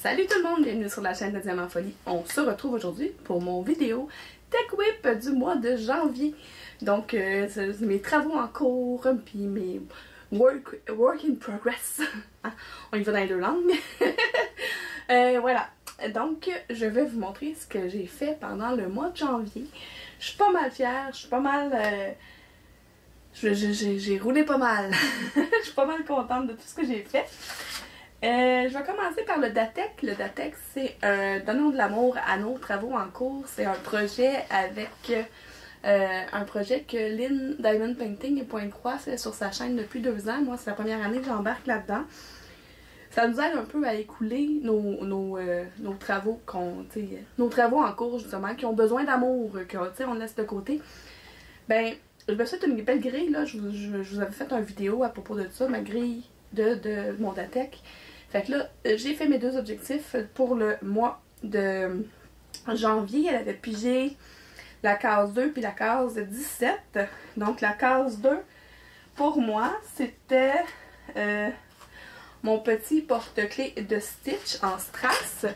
Salut tout le monde, bienvenue sur la chaîne de Diamant Folie. On se retrouve aujourd'hui pour mon vidéo Tech Whip du mois de janvier. Donc, c'est mes travaux en cours, puis mes work in progress. On y va dans les deux langues. Voilà. Donc, je vais vous montrer ce que j'ai fait pendant le mois de janvier. Je suis pas mal fière, je suis pas mal... j'ai roulé pas mal. Je suis pas mal contente de tout ce que j'ai fait. Je vais commencer par le DATEC. Le DATEC, c'est Donnons de l'amour à nos travaux en cours. C'est un projet avec un projet que Lynn Diamond Painting et Pointe-Croix fait sur sa chaîne depuis 2 ans. Moi, c'est la première année que j'embarque là-dedans. Ça nous aide un peu à écouler nos travaux nos travaux en cours, justement, qui ont besoin d'amour, qu'on laisse de côté. Ben, je me souhaite une belle grille, là. Je vous avais fait une vidéo à propos de ça, ma grille de mon DATEC. Fait que là, j'ai fait mes 2 objectifs pour le mois de janvier. Elle avait pigé la case 2 puis la case 17. Donc la case 2, pour moi, c'était mon petit porte-clés de Stitch en strass.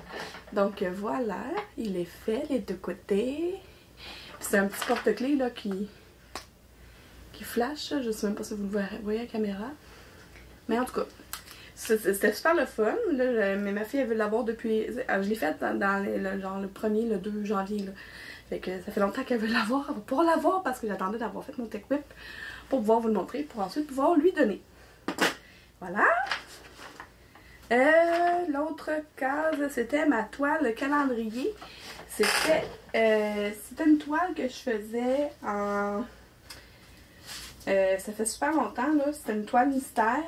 Donc voilà, il est fait les deux côtés. C'est un petit porte-clés là qui flash. Je sais même pas si vous le voyez à la caméra. Mais en tout cas, c'était super le fun. Là, mais ma fille, elle veut l'avoir depuis... Je l'ai faite dans le 1er, le 2 janvier. Là. Fait que ça fait longtemps qu'elle veut l'avoir. Elle va pouvoir l'avoir parce que j'attendais d'avoir fait mon Tech Whip pour pouvoir vous le montrer, pour ensuite pouvoir lui donner. Voilà. L'autre case, c'était ma toile calendrier. C'était une toile que je faisais en... ça fait super longtemps, là. C'était une toile mystère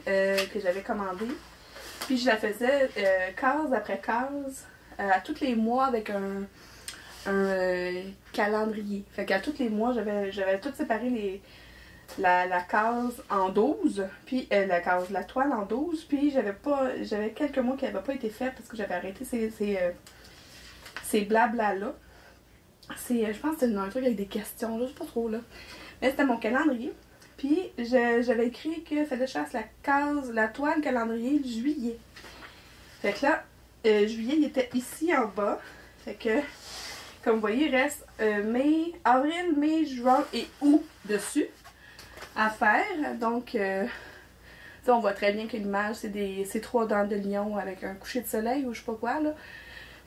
que j'avais commandée. Puis je la faisais case après case, à tous les mois avec un calendrier. Fait qu'à tous les mois, j'avais tout séparé la case en 12, puis la toile en 12, puis j'avais quelques mois qui n'avaient pas été faits parce que j'avais arrêté ces blabla-là. Je pense que c'était un truc avec des questions, je sais pas trop, là. Mais c'était mon calendrier. Puis j'avais écrit qu'il fallait que je fasse la toile calendrier de juillet. Fait que là, juillet, il était ici en bas. Fait que, comme vous voyez, il reste avril, mai, juin et août dessus à faire. Donc, on voit très bien que l'image, c'est 3 dents de lion avec un coucher de soleil ou je sais pas quoi, là.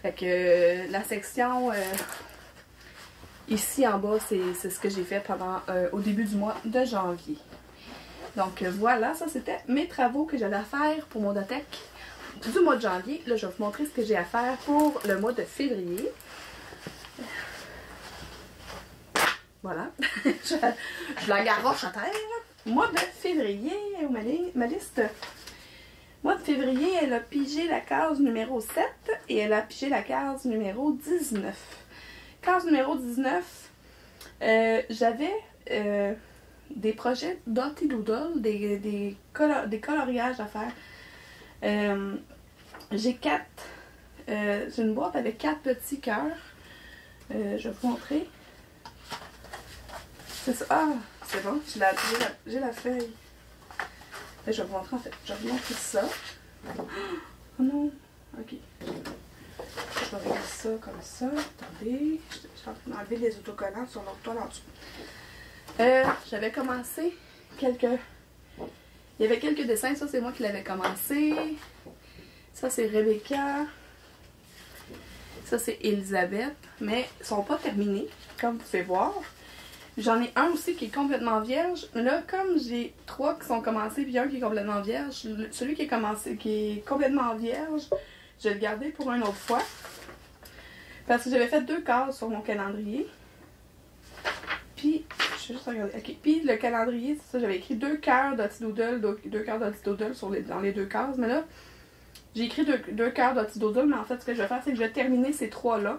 Fait que la section... ici en bas, c'est ce que j'ai fait au début du mois de janvier. Donc voilà, ça c'était mes travaux que j'allais faire pour mon DATEC du mois de janvier. Là, je vais vous montrer ce que j'ai à faire pour le mois de février. Voilà. je la garoche à terre. Mois de février, ma liste. Mois de février, elle a pigé la case numéro 7 et elle a pigé la case numéro 19. Case numéro 19, j'avais des projets Dotty Doodle, des coloriages à faire. J'ai une boîte avec 4 petits cœurs. Je vais vous montrer. C'est ça. Ah, c'est bon, j'ai la feuille. Là, je vais vous montrer en fait. Je vais vous montrer ça. Oh non, ok. Je vais regarder ça comme ça. Attendez. Je suis en train d'enlever les autocollants sur l'autre toile en dessous. J'avais commencé Il y avait quelques dessins. Ça, c'est moi qui l'avais commencé. Ça, c'est Rebecca. Ça, c'est Elisabeth. Mais ils sont pas terminés, comme vous pouvez voir. J'en ai un aussi qui est complètement vierge. Mais là, comme j'ai 3 qui sont commencés puis un qui est complètement vierge, celui qui est complètement vierge, je vais le garder pour une autre fois. Parce que j'avais fait 2 cases sur mon calendrier. Puis, je vais juste regarder. Ok. Puis le calendrier, c'est ça, j'avais écrit 2 cœurs Dotty Doodle, 2 cœurs Dotty Doodle dans les 2 cases. Mais là, j'ai écrit 2 cœurs Dotty Doodle, mais en fait, ce que je vais faire, c'est que je vais terminer ces 3-là.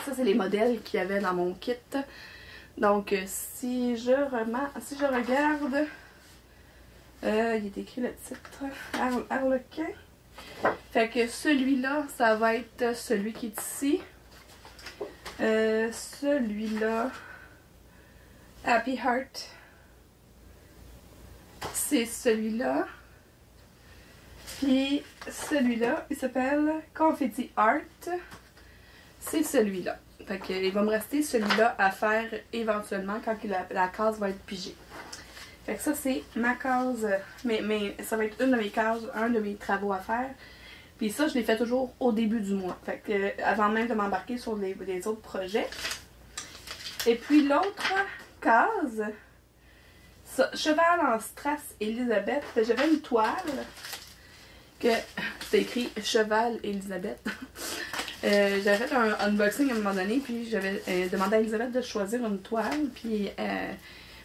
Ça, c'est les modèles qu'il y avait dans mon kit. Donc, si je regarde, il est écrit le titre, Harlequin. Fait que celui-là, ça va être celui qui est ici. Celui-là, Happy Heart, c'est celui-là. Puis celui-là, il s'appelle Confetti Art. C'est celui-là. Fait que, il va me rester celui-là à faire éventuellement quand la case va être pigée. Fait que ça, c'est ma case. Mais ça va être une de mes cases, un de mes travaux à faire. Puis ça, je les fais toujours au début du mois. Fait que, avant même de m'embarquer sur les autres projets. Et puis l'autre case, ça, Cheval en Strass Elisabeth. J'avais une toile que c'était écrit Cheval Elisabeth. J'avais fait un unboxing à un moment donné, puis j'avais demandé à Elisabeth de choisir une toile. Puis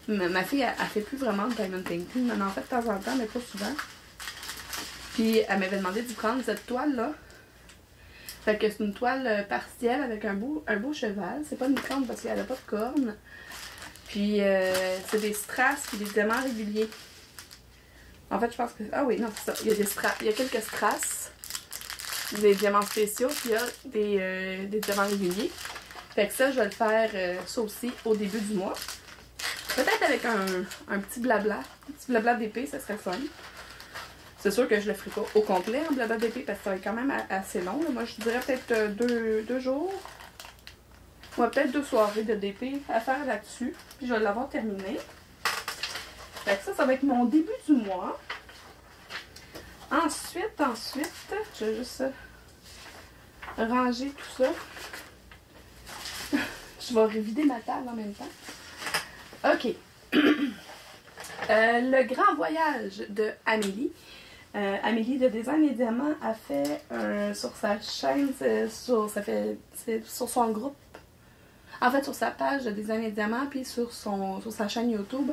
ma fille, elle fait plus vraiment de diamond painting. Elle en fait de temps en temps, mais pas souvent. Puis elle m'avait demandé de prendre cette toile-là. Fait que c'est une toile partielle avec un beau cheval. C'est pas une corne parce qu'elle a pas de corne. Puis c'est des strass et des diamants réguliers. En fait, je pense que... Ah oui, non, c'est ça. Il y a quelques strass, des diamants spéciaux, puis il y a des diamants réguliers. Fait que ça, je vais le faire ça aussi au début du mois. Peut-être avec un petit blabla. Un petit blabla d'épée, ça serait fun. C'est sûr que je le ferai pas au complet en blabla d'épée parce que ça va être quand même assez long. Là. Moi, je dirais peut-être deux jours. Ouais, peut-être 2 soirées de DP à faire là-dessus. Puis je vais l'avoir terminé. Fait que ça va être mon début du mois. Ensuite, je vais juste ranger tout ça. Je vais revider ma table en même temps. OK. Le grand voyage de Amélie. Amélie de Design et Diamants a fait sur sa chaîne, sur son groupe. En fait, sur sa page de Design et Diamants, puis sur sa chaîne YouTube,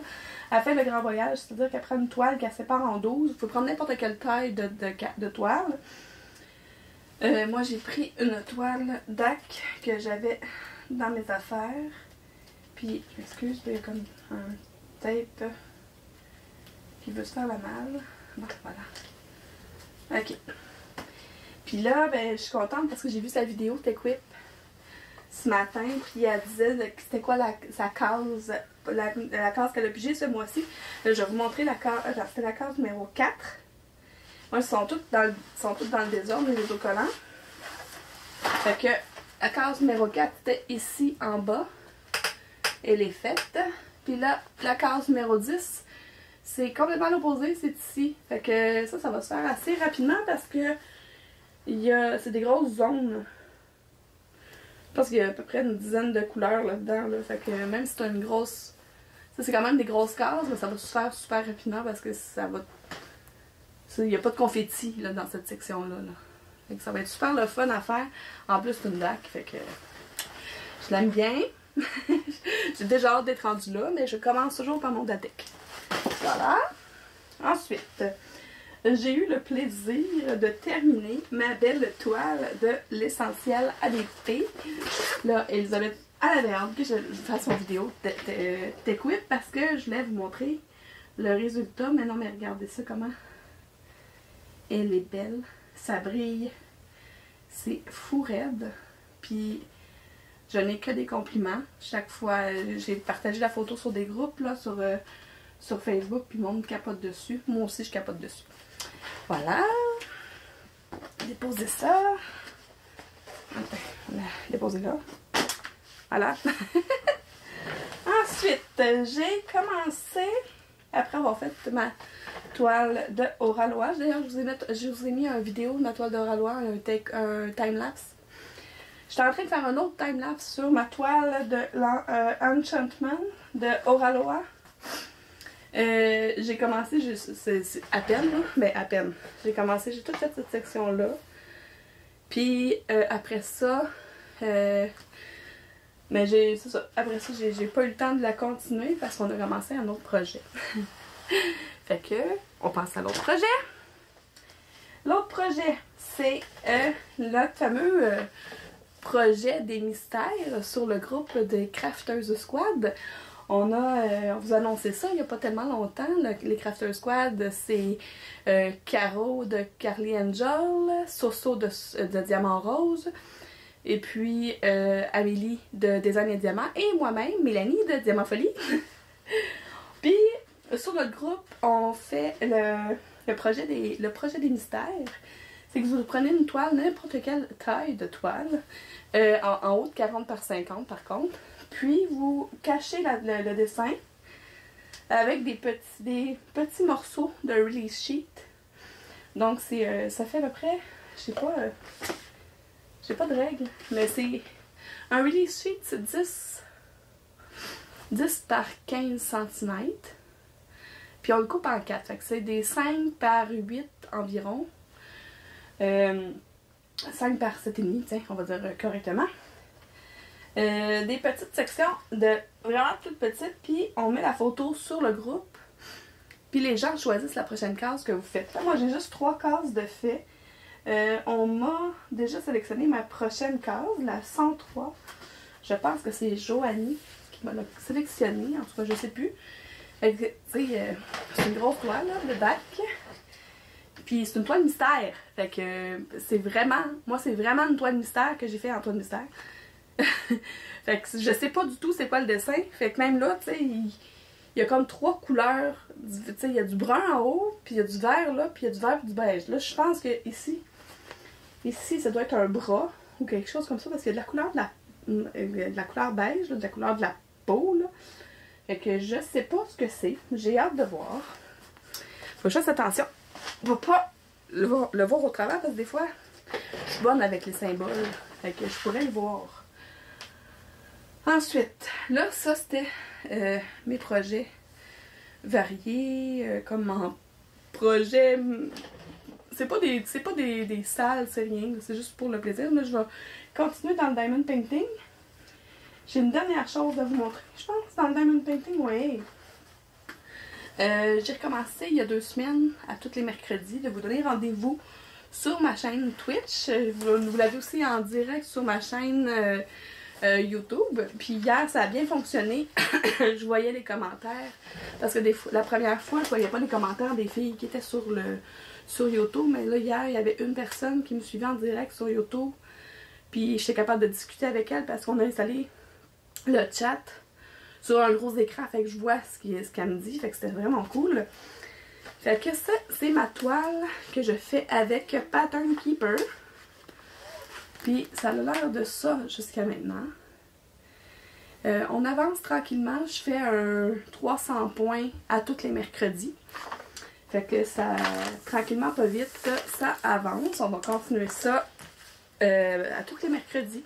elle fait le grand voyage, c'est-à-dire qu'elle prend une toile qu'elle sépare en 12. Vous pouvez prendre n'importe quelle taille de toile. Moi, j'ai pris une toile DAC que j'avais dans mes affaires. Puis, je m'excuse, il y a comme un tape qui veut se faire la malle. Bon, voilà. OK. Puis là, ben, je suis contente parce que j'ai vu sa vidéo TechWhip ce matin, puis elle disait que c'était quoi sa case, la case qu'elle a pigée ce mois-ci. Je vais vous montrer la case, c'était la case numéro 4. Moi, ils sont toutes dans le désordre, les autocollants. Fait que la case numéro 4, c'était ici en bas. Elle est faite. Puis là, la case numéro 10, c'est complètement l'opposé, c'est ici. Fait que ça va se faire assez rapidement parce que c'est des grosses zones. Je pense qu'il y a à peu près une dizaine de couleurs là-dedans. Là. Fait que même si c'est une grosse... Ça, c'est quand même des grosses cases, mais ça va se faire super rapidement parce que ça va... Il n'y a pas de confetti là, dans cette section-là. Là. Fait que ça va être super le fun à faire. En plus, c'est une DAC, fait que je l'aime bien. J'ai déjà hâte d'être rendue là, mais je commence toujours par mon DATEC. Voilà. Ensuite, j'ai eu le plaisir de terminer ma belle toile de l'essentiel ADP. Là, Elisabeth, elle avait hâte que je fasse une vidéo TechWhip parce que je voulais vous montrer le résultat. Mais non, mais regardez ça comment elle est belle. Ça brille. C'est fou raide. Puis, je n'ai que des compliments. Chaque fois, j'ai partagé la photo sur des groupes, là, sur Facebook, puis le monde capote dessus. Moi aussi, je capote dessus. Voilà. Déposer ça. Déposer là. Voilà. Ensuite, j'ai commencé, après avoir fait ma toile de Oralois. D'ailleurs, je vous ai mis une vidéo de ma toile d'Oralois, un time-lapse. J'étais en train de faire un autre time-lapse sur ma toile de l'Enchantment de Oralois. J'ai commencé, c'est à peine, là, mais à peine. J'ai tout fait cette section-là. Puis après ça, mais c'est ça. Après ça, j'ai pas eu le temps de la continuer parce qu'on a commencé un autre projet. Fait que, on passe à l'autre projet. L'autre projet, c'est notre fameux projet des mystères sur le groupe des Crafters Squad. On vous a annoncé ça il n'y a pas tellement longtemps. Les Crafters Squad, c'est Caro de Carly Angel, Soso de Diamant Rose, et puis Amélie de Design et Diamant, et moi-même, Mélanie de Diamant Folie. Puis, sur notre groupe, on fait le projet des mystères, c'est que vous prenez une toile, n'importe quelle taille de toile, en haut de 40 par 50 par contre, puis vous cachez le dessin avec des petits morceaux de release sheet. Donc ça fait à peu près, je sais pas, j'ai pas de règle, mais c'est un release sheet, c'est 10 par 15 cm. Puis on le coupe en 4, fait que c'est des 5 par 8 environ. 5 par 7,5, tiens, on va dire correctement. Des petites sections de vraiment toutes petites, puis on met la photo sur le groupe, puis les gens choisissent la prochaine case que vous faites. Là, moi j'ai juste 3 cases de fait. On m'a déjà sélectionné ma prochaine case, la 103. Je pense que c'est Joanie qui m'a sélectionné, en tout cas je sais plus. C'est une grosse toile, là, le bac. Puis c'est une toile mystère. Fait que c'est vraiment, moi c'est vraiment une toile mystère que j'ai fait en toile mystère. Fait que je sais pas du tout c'est quoi le dessin. Fait que même là, tu sais, il y a comme 3 couleurs. Tu sais, il y a du brun en haut, puis il y a du vert là, puis il y a du vert et du beige. Là, je pense que ici, ça doit être un bras ou quelque chose comme ça, parce qu'il y a de la couleur de la couleur beige, là, de la couleur de la peau, là. Fait que je sais pas ce que c'est. J'ai hâte de voir. Faut juste attention. On va pas le voir au travers, parce que des fois, je suis bonne avec les symboles. Fait que je pourrais le voir. Ensuite, là, ça c'était mes projets variés, comme en projet. C'est pas des salles, c'est rien, c'est juste pour le plaisir. Là, je vais continuer dans le diamond painting. J'ai une dernière chose à vous montrer, je pense, dans le diamond painting, ouais. J'ai recommencé il y a 2 semaines, à tous les mercredis, de vous donner rendez-vous sur ma chaîne Twitch. Vous l'avez aussi en direct sur ma chaîne YouTube. Puis hier, ça a bien fonctionné. Je voyais les commentaires. Parce que la première fois, je voyais pas les commentaires des filles qui étaient sur YouTube. Mais là, hier, il y avait une personne qui me suivait en direct sur YouTube. Puis j'étais capable de discuter avec elle parce qu'on a installé le chat sur un gros écran. Fait que je vois ce qu'elle me dit. Fait que c'était vraiment cool. Fait que ça, c'est ma toile que je fais avec Pattern Keeper. Puis ça a l'air de ça jusqu'à maintenant. On avance tranquillement. Je fais un 300 points à tous les mercredis. Fait que ça, tranquillement, pas vite, ça avance. On va continuer ça à tous les mercredis.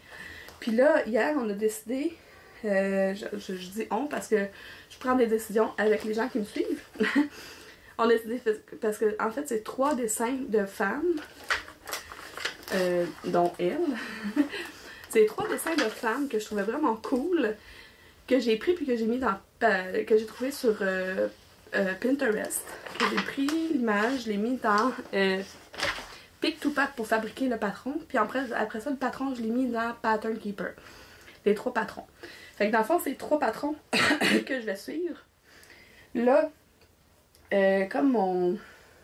Puis là, hier, on a décidé, je dis on parce que je prends des décisions avec les gens qui me suivent. On a décidé, parce que en fait, c'est 3 dessins de femmes. Dont elle. C'est 3 dessins de femmes que je trouvais vraiment cool, que j'ai pris puis que j'ai mis que j'ai trouvé sur Pinterest. Que j'ai pris l'image, je l'ai mis dans Pick to Pack pour fabriquer le patron. Puis après ça, le patron, je l'ai mis dans Pattern Keeper. Les 3 patrons. Fait que dans le fond, c'est 3 patrons que je vais suivre. Là, comme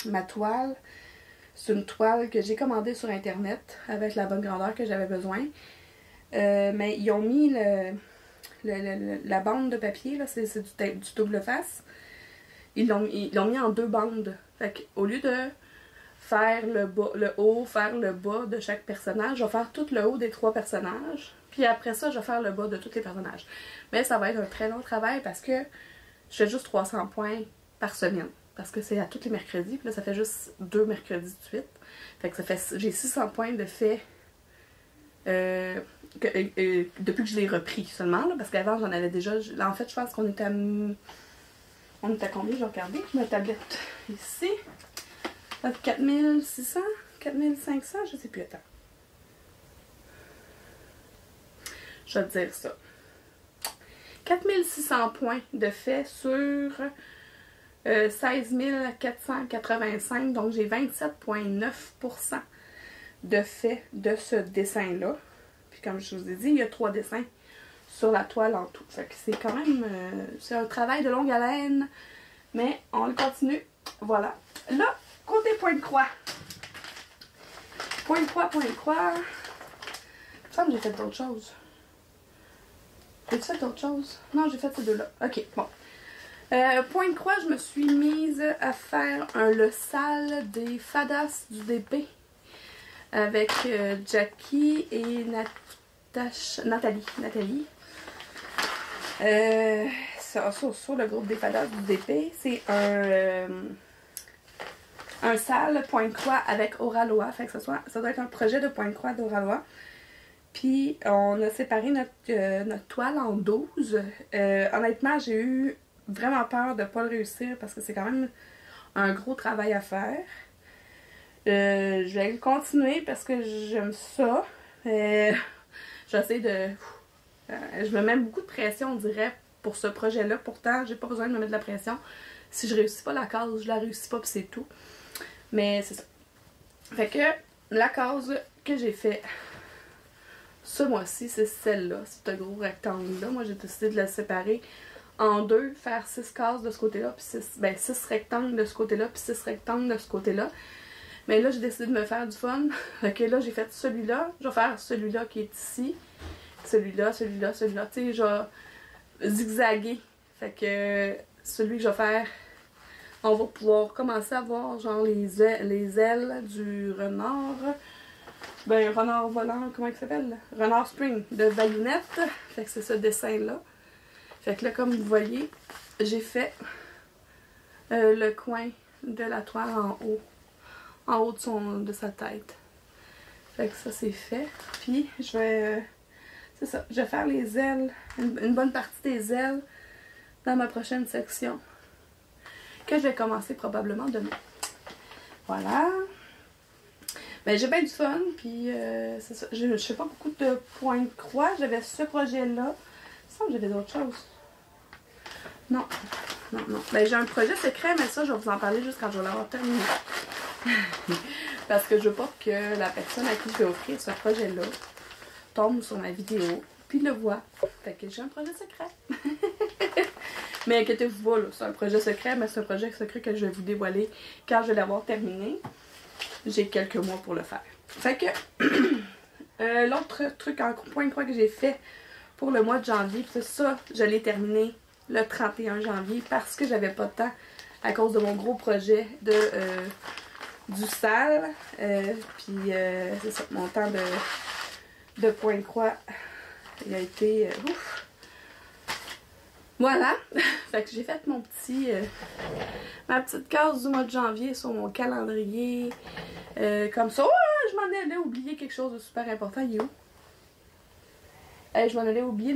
ma toile, c'est une toile que j'ai commandée sur internet avec la bonne grandeur que j'avais besoin. Mais ils ont mis la bande de papier, là, c'est du double face. Ils l'ont mis en 2 bandes. Fait qu'au lieu de faire le haut, faire le bas de chaque personnage, je vais faire tout le haut des 3 personnages. Puis après ça, je vais faire le bas de tous les personnages. Mais ça va être un très long travail parce que je fais juste 300 points par semaine. Parce que c'est à tous les mercredis, puis là ça fait juste 2 mercredis de suite. Fait que j'ai 600 points de fait depuis que je l'ai repris seulement, là, parce qu'avant j'en avais déjà. En fait, je pense qu'on était à. On était à combien? Je vais regarder. Je me tablette ici. 4600? 4500? Je sais plus, attends. Je vais te dire ça. 4600 points de fait sur 16 485, donc j'ai 27,9% de fait de ce dessin-là. Puis comme je vous ai dit, il y a 3 dessins sur la toile en tout. Fait que c'est quand même, c'est un travail de longue haleine, mais on le continue. Voilà. Là, côté point de croix. Point de croix, point de croix. Il me semble que j'ai fait d'autres choses. J'ai fait d'autres choses? Non, j'ai fait ces 2-là. Ok, bon. Point de croix, je me suis mise à faire le sale des Fadas du DP avec Jackie et Nathalie. Sur le groupe des Fadas du DP, c'est un sale point de croix avec Oralois. Fait que ça doit être un projet de point de croix d'Oralois. Puis on a séparé notre toile en 12. Honnêtement, j'ai eu vraiment peur de ne pas le réussir parce que c'est quand même un gros travail à faire. Je vais le continuer parce que j'aime ça. J'essaie de... je me mets beaucoup de pression, on dirait, pour ce projet-là. Pourtant, j'ai pas besoin de me mettre de la pression. Si je réussis pas la case, je la réussis pas puis c'est tout. Mais c'est ça. Fait que la case que j'ai fait ce mois-ci, c'est celle-là. C'est un gros rectangle-là. Moi, j'ai décidé de la séparer en deux, faire 6 cases de ce côté-là, puis 6 rectangles de ce côté-là, puis 6 rectangles de ce côté-là. Mais là, j'ai décidé de me faire du fun. Fait que là, j'ai fait celui-là. Je vais faire celui-là qui est ici. Celui-là, celui-là, celui-là. Tu sais, je vais zigzaguer. Fait que celui que je vais faire, on va pouvoir commencer à voir genre les ailes du renard. Ben, renard volant, comment il s'appelle? Renard Spring de Bayounette. Fait que c'est ce dessin-là. Fait que là, comme vous voyez, j'ai fait le coin de la toile en haut. En haut de sa tête. Fait que ça, c'est fait. Puis, je vais... c'est ça. Je vais faire les ailes, une bonne partie des ailes dans ma prochaine section. Que je vais commencer probablement demain. Voilà. Ben, j'ai bien du fun, puis c'est ça. Je fais pas beaucoup de points de croix. J'avais ce projet-là. Il me semble que j'avais d'autres choses. Non. Non, non. Ben, j'ai un projet secret, mais ça, je vais vous en parler juste quand je vais l'avoir terminé. Parce que je veux pas que la personne à qui je vais offrir ce projet-là tombe sur ma vidéo, puis le voit. Fait que j'ai un projet secret. Mais inquiétez-vous pas, c'est un projet secret, mais c'est un projet secret que je vais vous dévoiler quand je vais l'avoir terminé. J'ai quelques mois pour le faire. Fait que l'autre truc en point de croix que j'ai fait pour le mois de janvier, c'est ça, je l'ai terminé le 31 janvier parce que j'avais pas de temps à cause de mon gros projet de du sale. Puis c'est ça, mon temps de point de croix, il a été ouf. Voilà, fait que j'ai fait mon petit ma petite case du mois de janvier sur mon calendrier. Comme ça. Oh, je m'en allais oublier quelque chose de super important. Il est où? Je m'en allais oublier.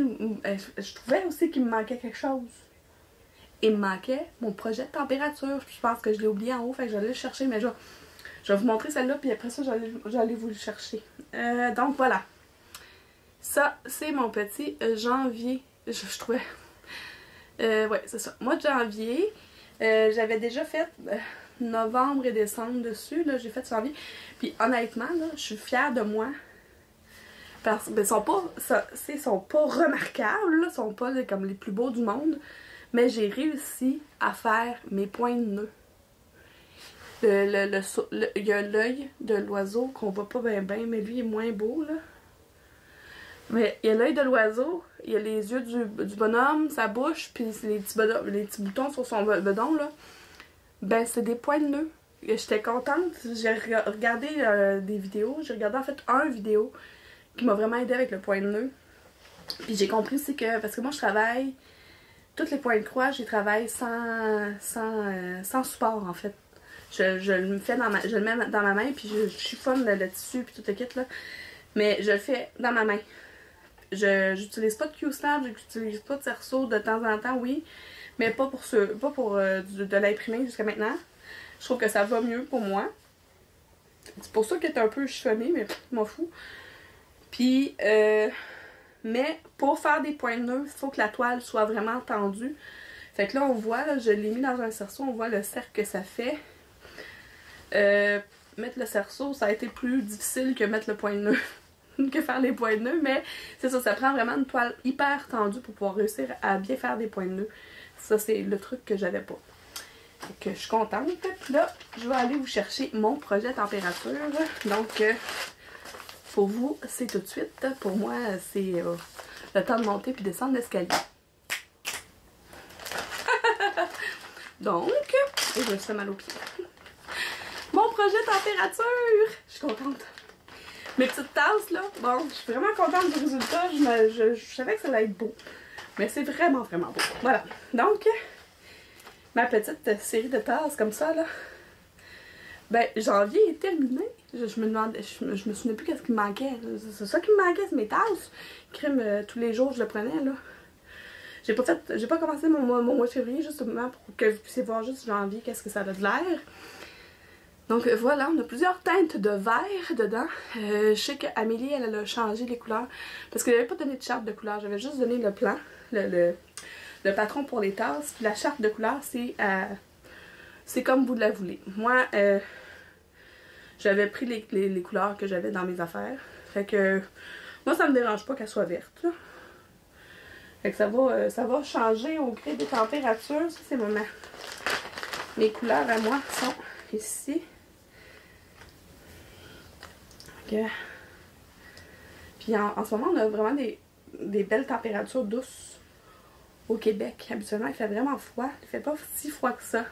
Je trouvais aussi qu'il me manquait quelque chose. Il me manquait mon projet de température. Je pense que je l'ai oublié en haut, fait que j'allais le chercher, mais je vais vous montrer celle-là, puis après ça, j'allais vous le chercher. Donc voilà. Ça, c'est mon petit janvier. Je trouvais... ouais, c'est ça. Mois de janvier, j'avais déjà fait novembre et décembre dessus. Là, j'ai fait janvier. Puis honnêtement, là, je suis fière de moi. Parce qu'ils sont pas remarquables, là, sont pas comme les plus beaux du monde. Mais j'ai réussi à faire mes points de nœud. Il y a l'œil de l'oiseau qu'on voit pas bien, mais lui il est moins beau là. Mais il y a l'œil de l'oiseau, il y a les yeux du bonhomme, sa bouche, puis les petits boutons sur son bedon là. Ben c'est des points de nœud. J'étais contente, j'ai regardé des vidéos, j'ai regardé en fait une vidéo qui m'a vraiment aidé avec le point de nœud. Puis j'ai compris aussi que, parce que moi je travaille, tous les points de croix, je les travaille sans support en fait. Je le mets dans ma main, puis je chiffonne le tissu, puis tout le kit là. Mais je le fais dans ma main. J'utilise pas de Q-Snap, j'utilise pas de cerceau de temps en temps, oui. Mais pas pour de l'imprimer jusqu'à maintenant. Je trouve que ça va mieux pour moi. C'est pour ça qu'elle est un peu chiffonné, mais je m'en fous. Puis, mais pour faire des points de nœud, il faut que la toile soit vraiment tendue. Fait que là, on voit, là, je l'ai mis dans un cerceau, on voit le cercle que ça fait. Mettre le cerceau, ça a été plus difficile que mettre le point de nœud. Que faire les points de nœud, mais c'est ça prend vraiment une toile hyper tendue pour pouvoir réussir à bien faire des points de nœud. Ça, c'est le truc que j'avais pas. Fait que je suis contente. Puis là, je vais aller vous chercher mon projet température. Donc, pour vous, c'est tout de suite. Pour moi, c'est le temps de monter puis descendre l'escalier. Donc, et je me suis mal au pied. Mon projet température! Je suis contente. Mes petites tasses, là, bon, je suis vraiment contente du résultat. Je savais que ça allait être beau. Mais c'est vraiment, vraiment beau. Voilà. Donc, ma petite série de tasses comme ça, là. Ben, janvier est terminé. Je me demandais, je me souvenais plus qu'est-ce qui me manquait. C'est ça qui me manquait, c'est mes tasses. Crème, tous les jours, je le prenais, là. J'ai pas commencé mon mois de février, justement, pour que vous puissiez voir juste janvier, qu'est-ce que ça a de l'air. Donc voilà, on a plusieurs teintes de vert dedans. Je sais qu'Amélie, elle a changé les couleurs. Parce qu'elle n'avait pas donné de charte de couleur. J'avais juste donné le plan, le patron pour les tasses. Puis la charte de couleur, c'est comme vous la voulez. Moi, j'avais pris les couleurs que j'avais dans mes affaires. Fait que moi, ça me dérange pas qu'elle soit verte, là. Fait que ça va changer au gré des températures. Ça, c'est mes couleurs à moi sont ici. Puis en ce moment, on a vraiment des belles températures douces au Québec. Habituellement, il fait vraiment froid. Il fait pas si froid que ça.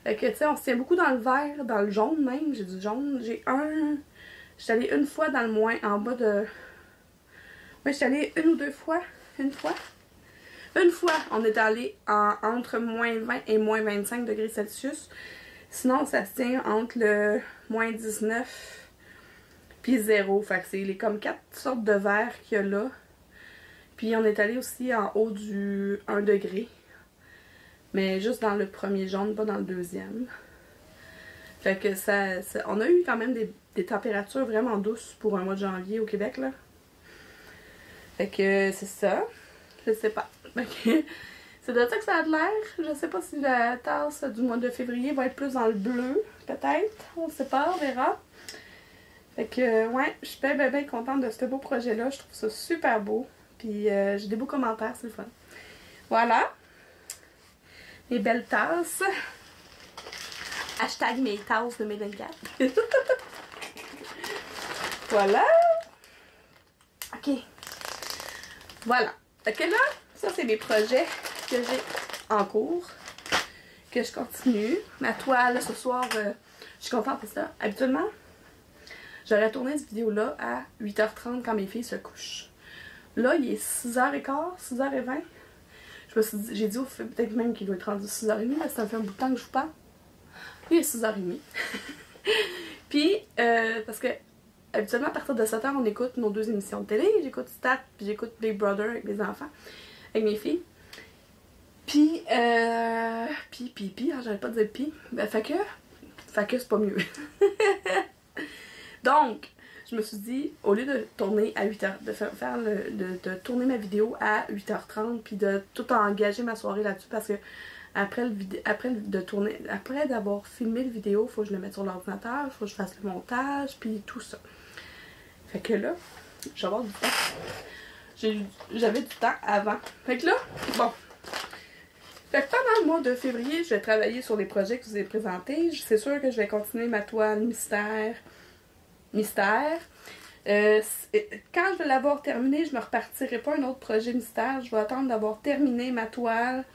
Fait que, tu sais, on se tient beaucoup dans le vert, dans le jaune même. J'ai du jaune. J'étais allée une fois dans le moins, en bas de... Ouais, j'étais allée une ou deux fois. Une fois, on est allé entre moins 20 et moins 25 degrés Celsius. Sinon, ça se tient entre le moins 19 puis 0. Fait que c'est comme 4 sortes de verre qu'il y a là. Puis on est allé aussi en haut du 1 degré. Mais juste dans le premier jaune, pas dans le deuxième. Fait que on a eu quand même des températures vraiment douces pour un mois de janvier au Québec, là. Fait que c'est ça. Je sais pas. C'est de ça que ça a de l'air. Je sais pas si la tasse du mois de février va être plus dans le bleu. Peut-être. On sait pas, on verra. Fait que, ouais, je suis bien contente de ce beau projet-là. Je trouve ça super beau. Puis j'ai des beaux commentaires, c'est le fun. Voilà. Mes belles tasses. Hashtag mes tasses de mes 24. Voilà. Ok. Voilà. Fait que là, ça c'est mes projets que j'ai en cours. Que je continue. Ma toile, ce soir, je suis contente pour ça. Habituellement, j'aurais tourné cette vidéo-là à 8h30 quand mes filles se couchent. Là, il est 6h15, 6h20. J'ai dit peut-être même qu'il doit être rendu 6h30, mais ça fait un bout de temps que je vous parle. Il est 6h30. Puis, parce que habituellement, à partir de 7h, on écoute nos 2 émissions de télé. J'écoute Stat, puis j'écoute Big Brother avec mes enfants, avec mes filles. Puis, j'arrête pas de dire pis. Ben, fait que c'est pas mieux. Donc, je me suis dit, au lieu de tourner à 8h, de tourner ma vidéo à 8h30, puis de tout engager ma soirée là-dessus, parce que après d'avoir filmé le vidéo, il faut que je le mette sur l'ordinateur, il faut que je fasse le montage, puis tout ça. Fait que là, je vais avoir du temps. J'avais du temps avant. Fait que là, bon. Fait que pendant le mois de février, je vais travailler sur les projets que je vous ai présentés. C'est sûr que je vais continuer ma toile mystère. Quand je vais l'avoir terminée, je ne me repartirai pas un autre projet mystère. Je vais attendre d'avoir terminé ma toile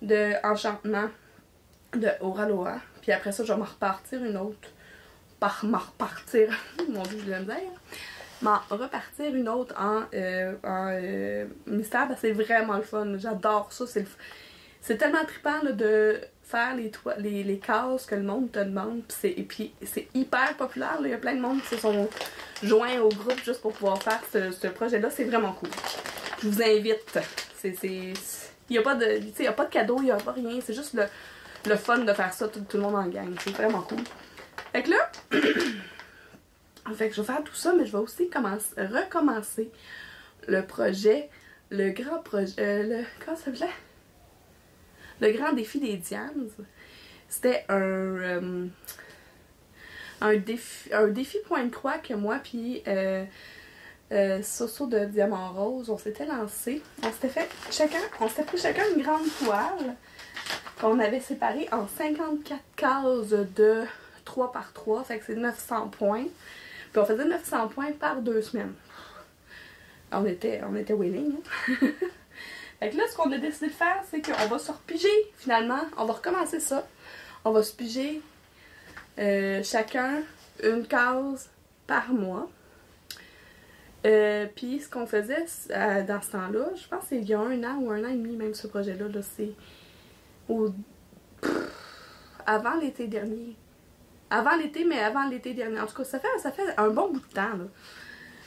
de enchantement de Oraloa. Puis après ça, je vais m'en repartir une autre. Mon Dieu, je l'aime dire. M'en repartir une autre en mystère. Parce que c'est vraiment le fun. J'adore ça. C'est tellement trippant là, de faire les cases que le monde te demande. Et puis c'est hyper populaire. Là. Il y a plein de monde qui se sont joints au groupe juste pour pouvoir faire ce projet-là. C'est vraiment cool. Je vous invite. Il n'y a pas de cadeau, il n'y a pas rien. C'est juste le fun de faire ça, tout le monde en gang. C'est vraiment cool. Fait que là, fait que je vais faire tout ça, mais je vais aussi recommencer le projet, le grand projet, comment ça s'appelait? Le grand défi des Dianes. C'était un défi point de croix que moi puis Soso de Diamant Rose, on s'était lancé. On s'était pris chacun une grande toile qu'on avait séparée en 54 cases de 3 par 3, fait que c'est 900 points. Puis on faisait 900 points par 2 semaines. On était willing. Hein? Fait que là, ce qu'on a décidé de faire, c'est qu'on va se repiger finalement. On va recommencer ça. On va se piger chacun une case par mois. Puis ce qu'on faisait dans ce temps-là, je pense que c'est il y a 1 an ou 1 an et demi même ce projet-là, là, c'est avant l'été dernier. Avant l'été, mais avant l'été dernier. En tout cas, ça fait un bon bout de temps, là.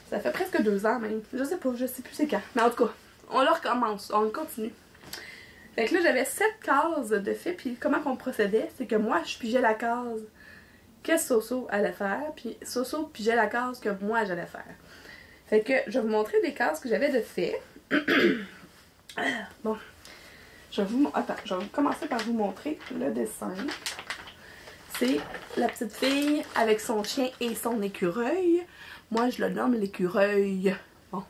Ça fait presque 2 ans même. Je sais pas, je sais plus c'est quand. Mais en tout cas, on le recommence, on le continue. Fait que là, j'avais 7 cases de fait, puis comment qu'on procédait, c'est que moi, je pigeais la case que Soso allait faire, puis Soso pigeait la case que moi, j'allais faire. Fait que je vais vous montrer des cases que j'avais de fait. Bon. Je vais commencer par vous montrer le dessin. C'est la petite fille avec son chien et son écureuil. Moi, je le nomme l'écureuil. Bon.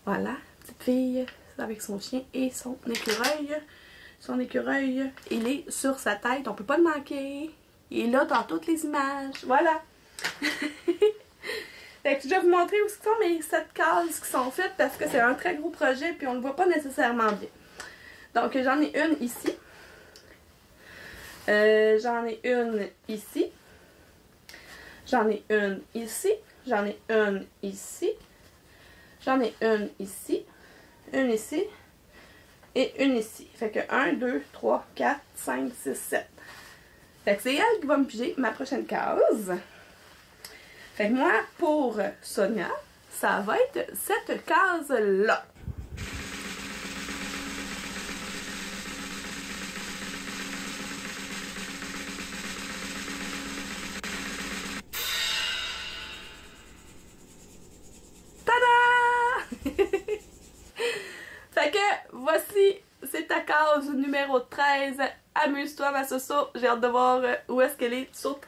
Voilà, petite fille avec son chien et son écureuil. Son écureuil, il est sur sa tête, on peut pas le manquer. Il est là dans toutes les images. Voilà. Fait que je vais vous montrer où sont mes 7 cases qui sont faites parce que c'est un très gros projet puis on le voit pas nécessairement bien. Donc j'en ai une ici. J'en ai une ici. J'en ai une ici. J'en ai une ici. J'en ai une ici. Une ici. Et une ici. Fait que 1, 2, 3, 4, 5, 6, 7. Fait que c'est elle qui va me piger ma prochaine case. Fait que moi, pour Sonia, ça va être cette case-là. Tada! Fait que voici, c'est ta case numéro 13. Amuse-toi, ma Soso. J'ai hâte de voir où est-ce qu'elle est sur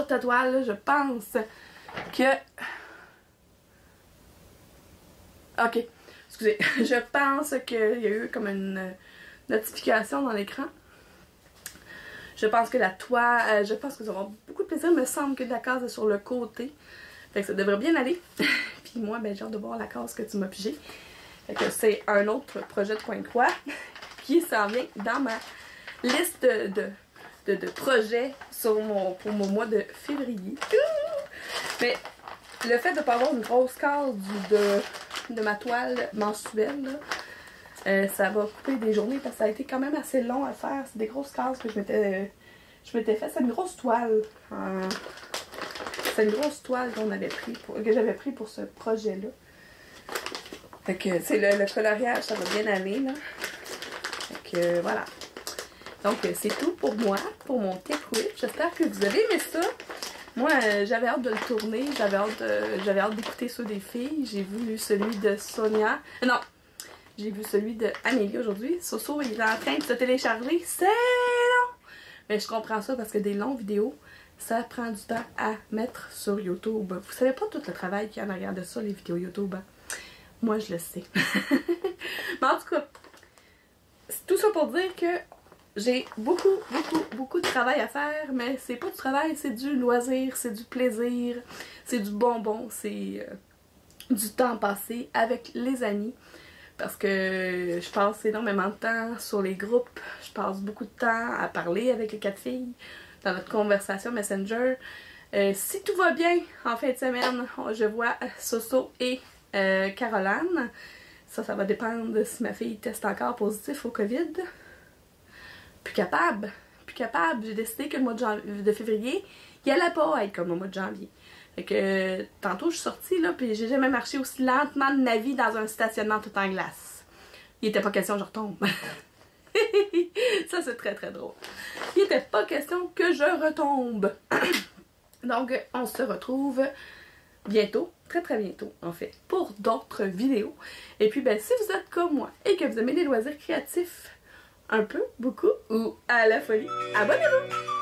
ta toile. Je pense que... Ok, excusez. Je pense qu'il y a eu comme une notification dans l'écran. Je pense que la toile... je pense que ça aura beaucoup de plaisir. Il me semble que la case est sur le côté. Fait que ça devrait bien aller. Puis moi, ben, j'ai hâte de voir la case que tu m'as pigée. Fait que c'est un autre projet de coin de croix qui s'en vient dans ma liste de projets pour mon mois de février. Mais le fait de ne pas avoir une grosse case de ma toile mensuelle, là, ça va couper des journées parce que ça a été quand même assez long à faire. C'est des grosses cases que je m'étais fait. C'est une grosse toile. C'est une grosse toile que j'avais pris pour ce projet-là. Fait que c'est le coloriage, ça va bien aller, là. Fait que voilà. Donc c'est tout pour moi, pour mon Tech Whip. J'espère que vous avez aimé ça. Moi, j'avais hâte de le tourner, j'avais hâte d'écouter ceux des filles. J'ai vu celui de Sonia. Non, j'ai vu celui de Amélie aujourd'hui. Soso, il est en train de se télécharger. C'est long! Mais je comprends ça parce que des longues vidéos, ça prend du temps à mettre sur YouTube. Vous savez pas tout le travail qu'il y a en arrière de ça, les vidéos YouTube. Hein? Moi, je le sais. Mais en tout cas, c'est tout ça pour dire que j'ai beaucoup de travail à faire, mais c'est pas du travail, c'est du loisir, c'est du plaisir, c'est du bonbon, c'est du temps passé avec les amis. Parce que je passe énormément de temps sur les groupes, je passe beaucoup de temps à parler avec les 4 filles dans notre conversation Messenger. Si tout va bien, en fin de semaine, je vois Soso et Caroline. Ça va dépendre de si ma fille teste encore positif au COVID. Plus capable. J'ai décidé que le mois de février, il allait pas être comme le mois de janvier. Fait que tantôt je suis sortie là, puis j'ai jamais marché aussi lentement de ma vie dans un stationnement tout en glace. Il était pas question que je retombe. Ça c'est très très drôle. Il était pas question que je retombe. Donc on se retrouve bientôt, très très bientôt en fait, pour d'autres vidéos. Et puis ben si vous êtes comme moi et que vous aimez les loisirs créatifs un peu, beaucoup ou à la folie, abonnez-vous!